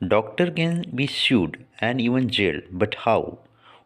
Doctor can be sued and even jailed, but how?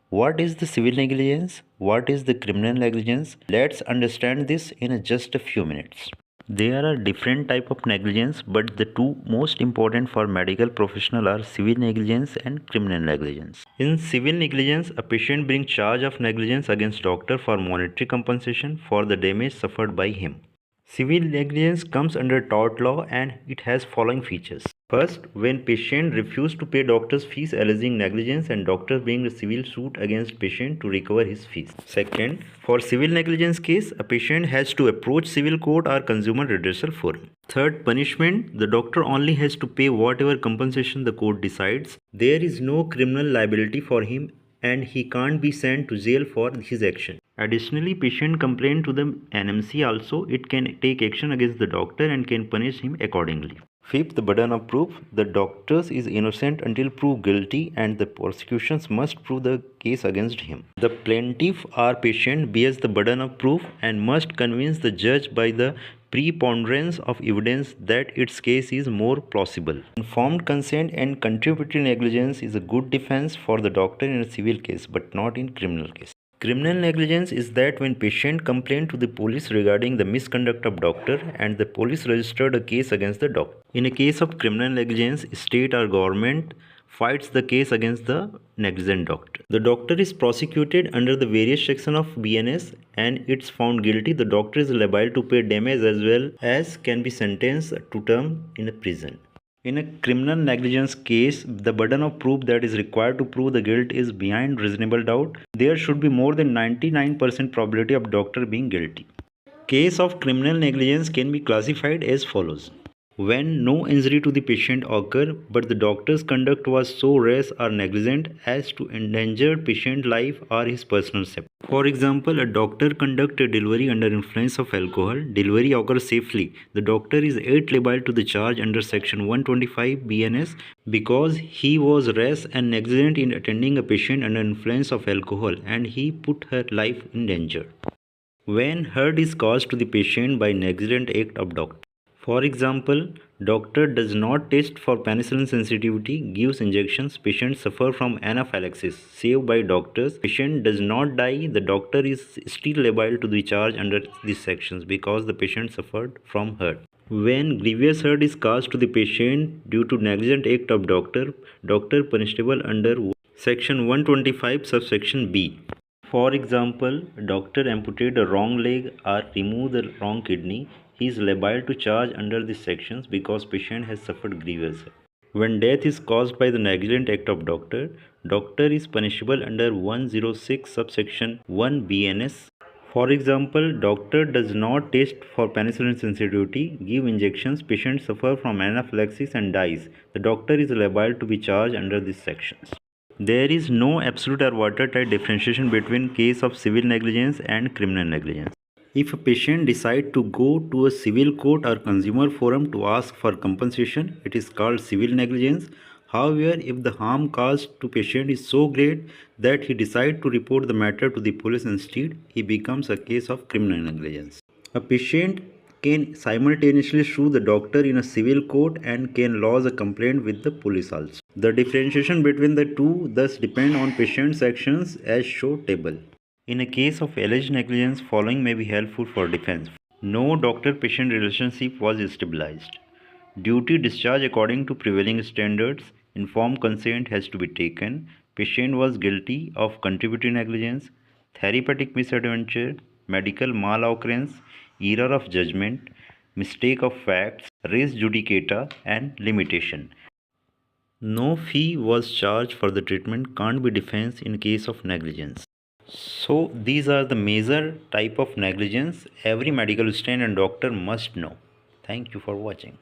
What is the civil negligence? What is the criminal negligence? Let's understand this in just a few minutes. There are different type of negligence, but the two most important for medical professional are civil negligence and criminal negligence. In civil negligence, a patient brings charge of negligence against doctor for monetary compensation for the damage suffered by him. Civil negligence comes under tort law and it has following features. First, when patient refuse to pay doctor's fees alleging negligence and doctor bring a civil suit against patient to recover his fees. Second, for civil negligence case, a patient has to approach civil court or consumer redressal forum. Third, punishment, the doctor only has to pay whatever compensation the court decides. There is no criminal liability for him and he can't be sent to jail for his action. Additionally, patient complain to the NMC also, it can take action against the doctor and can punish him accordingly. Fifth, the burden of proof. The doctor is innocent until proved guilty and the prosecutions must prove the case against him. The plaintiff or patient bears the burden of proof and must convince the judge by the preponderance of evidence that its case is more plausible. Informed consent and contributory negligence is a good defense for the doctor in a civil case but not in criminal case. Criminal negligence is that when patient complained to the police regarding the misconduct of doctor and the police registered a case against the doctor. In a case of criminal negligence, state or government fights the case against the negligent doctor. The doctor is prosecuted under the various sections of BNS and it's found guilty. The doctor is liable to pay damage as well as can be sentenced to term in a prison. In a criminal negligence case, the burden of proof that is required to prove the guilt is beyond reasonable doubt. There should be more than 99% probability of doctor being guilty. Case of criminal negligence can be classified as follows. When no injury to the patient occurred, but the doctor's conduct was so rash or negligent as to endanger patient life or his personal safety. For example, a doctor conducts a delivery under influence of alcohol. Delivery occurs safely. The doctor is yet liable to the charge under section 125 BNS because he was rash and negligent in attending a patient under influence of alcohol and he put her life in danger. When hurt is caused to the patient by negligent act of doctor. For example, doctor does not test for penicillin sensitivity, gives injections, patient suffer from anaphylaxis, saved by doctors. Patient does not die, the doctor is still liable to the charge under these sections because the patient suffered from hurt. When grievous hurt is caused to the patient due to negligent act of doctor punishable under section 125 subsection B. For example, doctor amputated a wrong leg or removed the wrong kidney. He is liable to charge under these sections because patient has suffered grievous. When death is caused by the negligent act of doctor is punishable under 106 subsection 1 BNS. For example, doctor does not test for penicillin sensitivity, give injections, patient suffer from anaphylaxis and dies. The doctor is liable to be charged under these sections. There is no absolute or watertight differentiation between case of civil negligence and criminal negligence. If a patient decides to go to a civil court or consumer forum to ask for compensation, it is called civil negligence. However, if the harm caused to patient is so great that he decides to report the matter to the police instead, he becomes a case of criminal negligence. A patient can simultaneously sue the doctor in a civil court and can lodge a complaint with the police also. The differentiation between the two thus depend on patient's actions as shown table. In a case of alleged negligence, following may be helpful for defense. No doctor-patient relationship was stabilized. Duty discharged according to prevailing standards. Informed consent has to be taken. Patient was guilty of contributory negligence, therapeutic misadventure, medical maloccurrence, error of judgment, mistake of facts, res judicata, and limitation. No fee was charged for the treatment, can't be defense in case of negligence. So these are the major type of negligence every medical student and doctor must know. Thank you for watching.